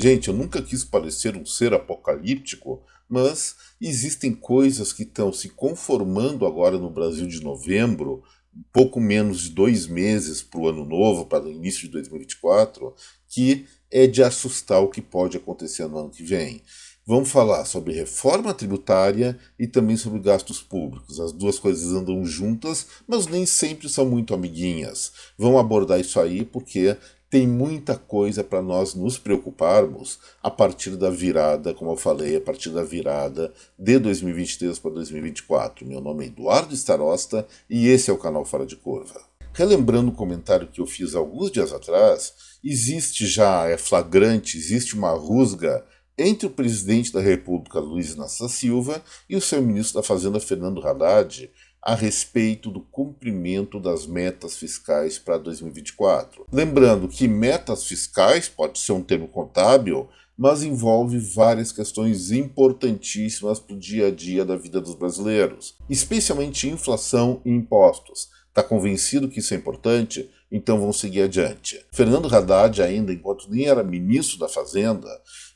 Gente, eu nunca quis parecer um ser apocalíptico, mas existem coisas que estão se conformando agora no Brasil de novembro, pouco menos de 2 meses para o ano novo, para o início de 2024, que é de assustar o que pode acontecer no ano que vem. Vamos falar sobre reforma tributária e também sobre gastos públicos. As duas coisas andam juntas, mas nem sempre são muito amiguinhas. Vamos abordar isso aí porque tem muita coisa para nós nos preocuparmos a partir da virada, como eu falei, a partir da virada de 2023 para 2024. Meu nome é Eduardo Starosta e esse é o canal Fora de Curva. Relembrando o comentário que eu fiz alguns dias atrás, existe já, é flagrante, existe uma rusga entre o presidente da República, Luiz Inácio da Silva, e o seu ministro da Fazenda, Fernando Haddad, a respeito do cumprimento das metas fiscais para 2024. Lembrando que metas fiscais pode ser um termo contábil, mas envolve várias questões importantíssimas para o dia a dia da vida dos brasileiros, especialmente inflação e impostos. Está convencido que isso é importante? Então vamos seguir adiante. Fernando Haddad, ainda enquanto nem era ministro da Fazenda,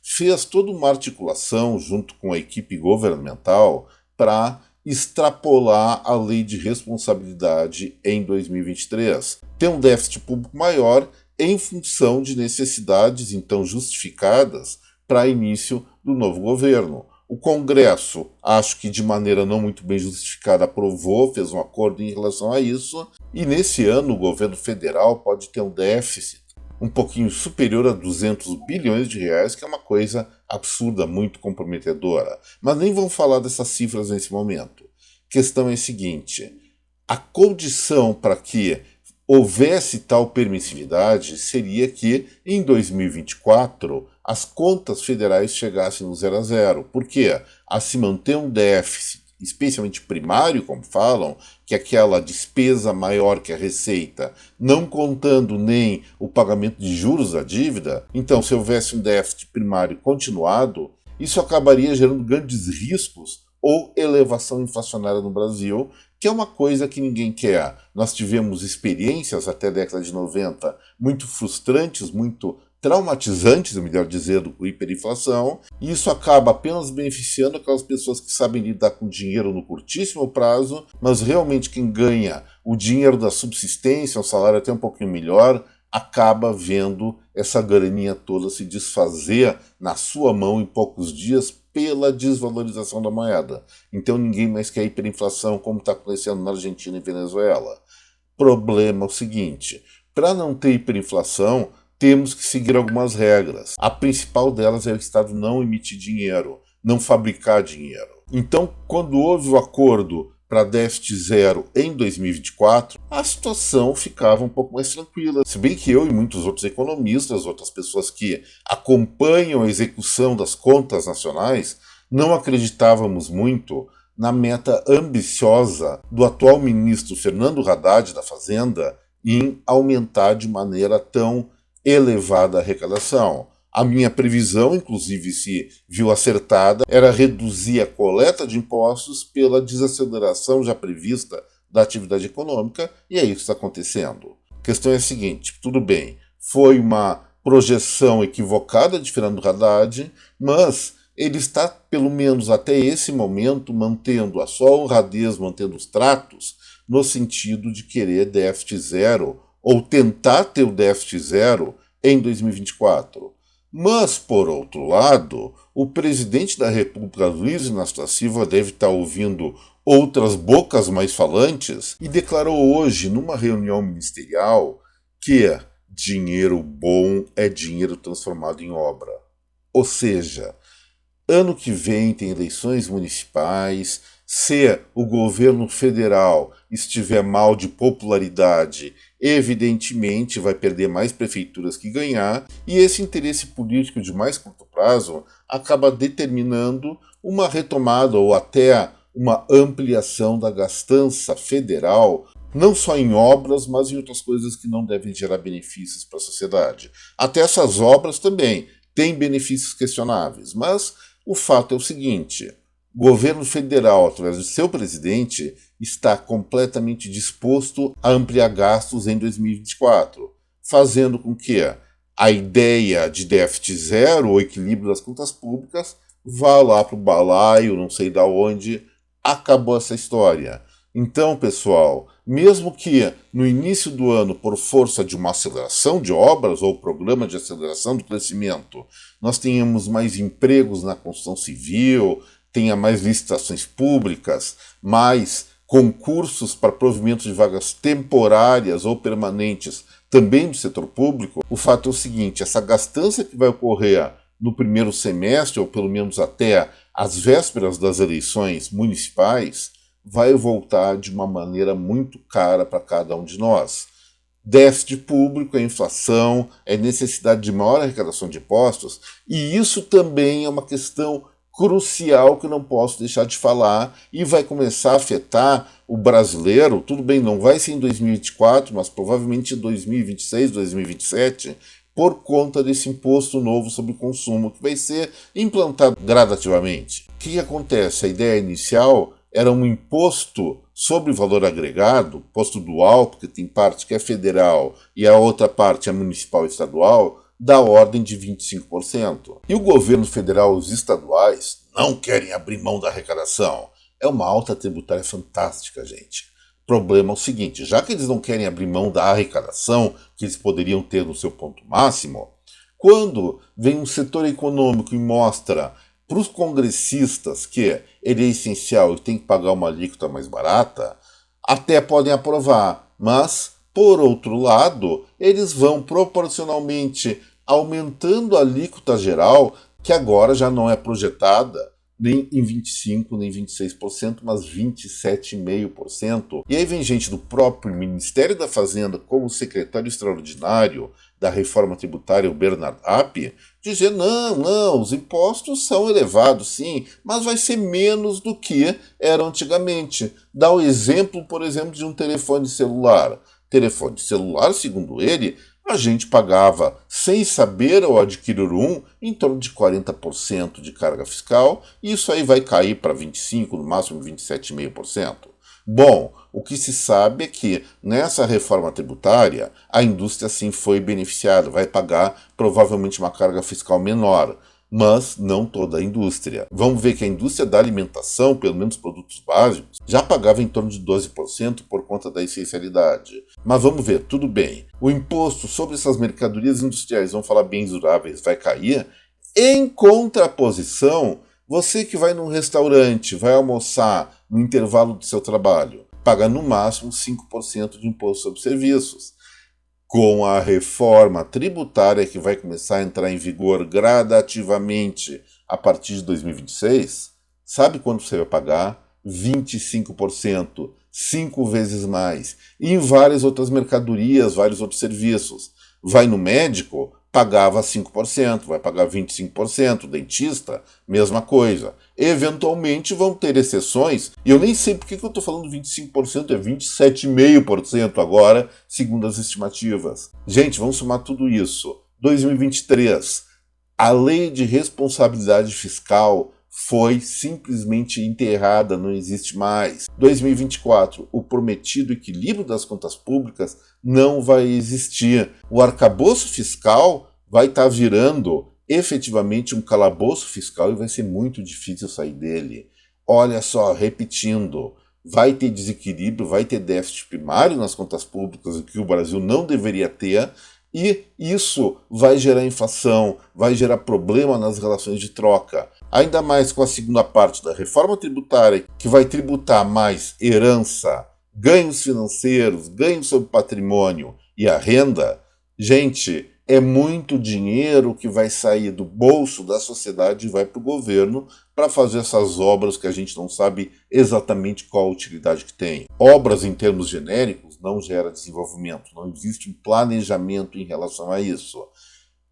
fez toda uma articulação junto com a equipe governamental para extrapolar a lei de responsabilidade em 2023. Ter um déficit público maior em função de necessidades então justificadas para início do novo governo. O Congresso, acho que de maneira não muito bem justificada, aprovou, fez um acordo em relação a isso, e nesse ano o governo federal pode ter um déficit um pouquinho superior a 200 bilhões de reais, que é uma coisa absurda, muito comprometedora. Mas nem vamos falar dessas cifras nesse momento. A questão é a seguinte: a condição para que houvesse tal permissividade seria que, em 2024, as contas federais chegassem no 0 a 0. Por quê? A se manter um déficit, especialmente primário, como falam, que é aquela despesa maior que a receita, não contando nem o pagamento de juros da dívida. Então, se houvesse um déficit primário continuado, isso acabaria gerando grandes riscos ou elevação inflacionária no Brasil, que é uma coisa que ninguém quer. Nós tivemos experiências até a década de 90 muito frustrantes, muito traumatizantes, melhor dizendo, com hiperinflação, e isso acaba apenas beneficiando aquelas pessoas que sabem lidar com dinheiro no curtíssimo prazo, mas realmente quem ganha o dinheiro da subsistência, um salário até um pouquinho melhor, acaba vendo essa graninha toda se desfazer na sua mão em poucos dias pela desvalorização da moeda. Então ninguém mais quer hiperinflação como está acontecendo na Argentina e Venezuela. Problema é o seguinte: para não ter hiperinflação, temos que seguir algumas regras. A principal delas é o Estado não emitir dinheiro, não fabricar dinheiro. Então, quando houve o acordo para déficit zero em 2024, a situação ficava um pouco mais tranquila. Se bem que eu e muitos outros economistas, outras pessoas que acompanham a execução das contas nacionais, não acreditávamos muito na meta ambiciosa do atual ministro Fernando Haddad da Fazenda em aumentar de maneira tão elevada a arrecadação. A minha previsão, inclusive se viu acertada, era reduzir a coleta de impostos pela desaceleração já prevista da atividade econômica, e é isso que está acontecendo. A questão é a seguinte: tudo bem, foi uma projeção equivocada de Fernando Haddad, mas ele está, pelo menos até esse momento, mantendo a sua honradez, mantendo os tratos, no sentido de querer déficit zero, ou tentar ter o déficit zero em 2024. Mas, por outro lado, o presidente da República, Luiz Inácio da Silva, deve estar ouvindo outras bocas mais falantes e declarou hoje, numa reunião ministerial, que dinheiro bom é dinheiro transformado em obra. Ou seja, ano que vem tem eleições municipais. Se o governo federal estiver mal de popularidade, evidentemente vai perder mais prefeituras que ganhar, e esse interesse político de mais curto prazo acaba determinando uma retomada ou até uma ampliação da gastança federal, não só em obras, mas em outras coisas que não devem gerar benefícios para a sociedade. Até essas obras também têm benefícios questionáveis, mas o fato é o seguinte: o governo federal, através de seu presidente, está completamente disposto a ampliar gastos em 2024, fazendo com que a ideia de déficit zero, o equilíbrio das contas públicas, vá lá para o balaio, não sei da onde, acabou essa história. Então, pessoal, mesmo que no início do ano, por força de uma aceleração de obras ou programa de aceleração do crescimento, nós tenhamos mais empregos na construção civil, tenha mais licitações públicas, mais concursos para provimento de vagas temporárias ou permanentes também do setor público, o fato é o seguinte: essa gastança que vai ocorrer no primeiro semestre, ou pelo menos até as vésperas das eleições municipais, vai voltar de uma maneira muito cara para cada um de nós. Déficit público, é inflação, é necessidade de maior arrecadação de impostos, e isso também é uma questão crucial que eu não posso deixar de falar e vai começar a afetar o brasileiro. Tudo bem, não vai ser em 2024, mas provavelmente em 2026, 2027, por conta desse imposto novo sobre consumo que vai ser implantado gradativamente. O que acontece? A ideia inicial era um imposto sobre valor agregado, imposto dual, porque tem parte que é federal e a outra parte é municipal e estadual, da ordem de 25%. E o governo federal e os estaduais não querem abrir mão da arrecadação. É uma alta tributária fantástica, gente. O problema é o seguinte: já que eles não querem abrir mão da arrecadação que eles poderiam ter no seu ponto máximo, quando vem um setor econômico e mostra para os congressistas que ele é essencial e tem que pagar uma alíquota mais barata, até podem aprovar, mas, por outro lado, eles vão proporcionalmente aumentando a alíquota geral, que agora já não é projetada nem em 25%, nem 26%, mas 27,5%. E aí vem gente do próprio Ministério da Fazenda, como secretário extraordinário da reforma tributária, o Bernard App, dizer: não, os impostos são elevados, sim, mas vai ser menos do que era antigamente. Dá o exemplo, por exemplo, de um telefone celular. Telefone celular, segundo ele, a gente pagava, sem saber ao adquirir um, em torno de 40% de carga fiscal, e isso aí vai cair para 25%, no máximo 27,5%. Bom, o que se sabe é que nessa reforma tributária a indústria sim foi beneficiada, vai pagar provavelmente uma carga fiscal menor, mas não toda a indústria. Vamos ver que a indústria da alimentação, pelo menos produtos básicos, já pagava em torno de 12% por conta da essencialidade. Mas vamos ver, tudo bem. O imposto sobre essas mercadorias industriais, vamos falar bens duráveis, vai cair. Em contraposição, você que vai num restaurante, vai almoçar no intervalo do seu trabalho, paga no máximo 5% de imposto sobre serviços. Com a reforma tributária que vai começar a entrar em vigor gradativamente a partir de 2026, sabe quanto você vai pagar? 25%, 5 vezes mais. E em várias outras mercadorias, vários outros serviços. Vai no médico, pagava 5%, vai pagar 25%, dentista, mesma coisa. Eventualmente vão ter exceções, e eu nem sei por que eu estou falando 25%, é 27,5% agora, segundo as estimativas. Gente, vamos somar tudo isso. 2023, a lei de responsabilidade fiscal foi simplesmente enterrada, não existe mais. 2024, o prometido equilíbrio das contas públicas não vai existir. O arcabouço fiscal vai estar virando efetivamente um calabouço fiscal e vai ser muito difícil sair dele. Olha só, repetindo, vai ter desequilíbrio, vai ter déficit primário nas contas públicas, o que o Brasil não deveria ter, e isso vai gerar inflação, vai gerar problema nas relações de troca. Ainda mais com a segunda parte da reforma tributária, que vai tributar mais herança, ganhos financeiros, ganhos sobre patrimônio e a renda. Gente, é muito dinheiro que vai sair do bolso da sociedade e vai para o governo para fazer essas obras que a gente não sabe exatamente qual a utilidade que tem. Obras em termos genéricos não gera desenvolvimento, não existe um planejamento em relação a isso.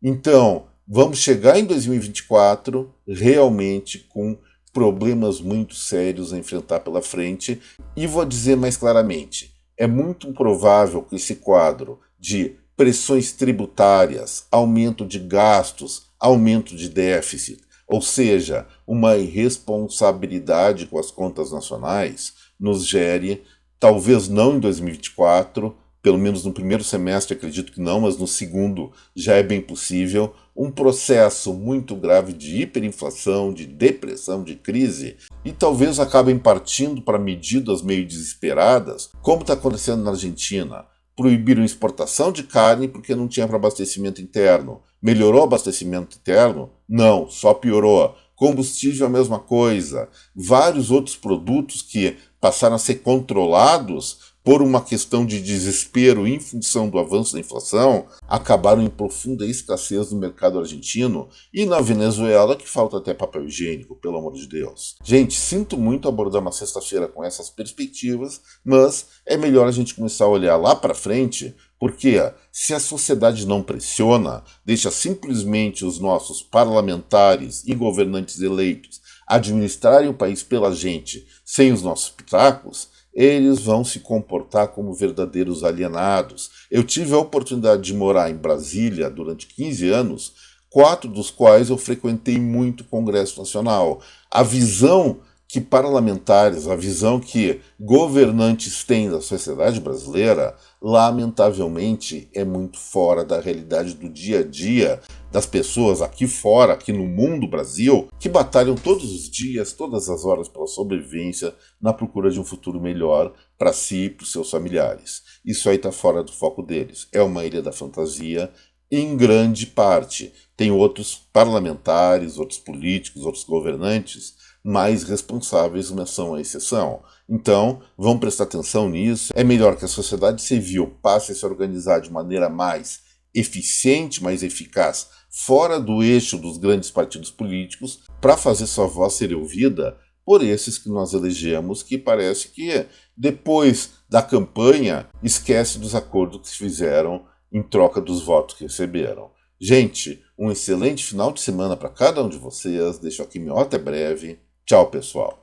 Então, vamos chegar em 2024 realmente com problemas muito sérios a enfrentar pela frente, e vou dizer mais claramente, é muito provável que esse quadro de pressões tributárias, aumento de gastos, aumento de déficit, ou seja, uma irresponsabilidade com as contas nacionais, nos gere, talvez não em 2024, pelo menos no primeiro semestre acredito que não, mas no segundo já é bem possível, um processo muito grave de hiperinflação, de depressão, de crise, e talvez acabem partindo para medidas meio desesperadas, como está acontecendo na Argentina. Proibiram exportação de carne porque não tinha para abastecimento interno. Melhorou o abastecimento interno? Não, só piorou. Combustível é a mesma coisa. Vários outros produtos que passaram a ser controlados por uma questão de desespero em função do avanço da inflação, acabaram em profunda escassez no mercado argentino e na Venezuela, que falta até papel higiênico, pelo amor de Deus. Gente, sinto muito abordar uma sexta-feira com essas perspectivas, mas é melhor a gente começar a olhar lá para frente, porque se a sociedade não pressiona, deixa simplesmente os nossos parlamentares e governantes eleitos administrarem o país pela gente sem os nossos pitacos, eles vão se comportar como verdadeiros alienados. Eu tive a oportunidade de morar em Brasília durante 15 anos, 4 dos quais eu frequentei muito o Congresso Nacional. A visão que parlamentares, a visão que governantes têm da sociedade brasileira, lamentavelmente, é muito fora da realidade do dia a dia das pessoas aqui fora, aqui no mundo Brasil, que batalham todos os dias, todas as horas pela sobrevivência, na procura de um futuro melhor para si e para os seus familiares. Isso aí está fora do foco deles. É uma ilha da fantasia, em grande parte. Tem outros parlamentares, outros políticos, outros governantes mais responsáveis, mas são a exceção. Então, vamos prestar atenção nisso. É melhor que a sociedade civil passe a se organizar de maneira mais eficiente, mais eficaz, fora do eixo dos grandes partidos políticos, para fazer sua voz ser ouvida por esses que nós elegemos, que parece que depois da campanha esquece dos acordos que se fizeram em troca dos votos que receberam. Gente, um excelente final de semana para cada um de vocês. Deixo aqui meu até breve. Tchau, pessoal.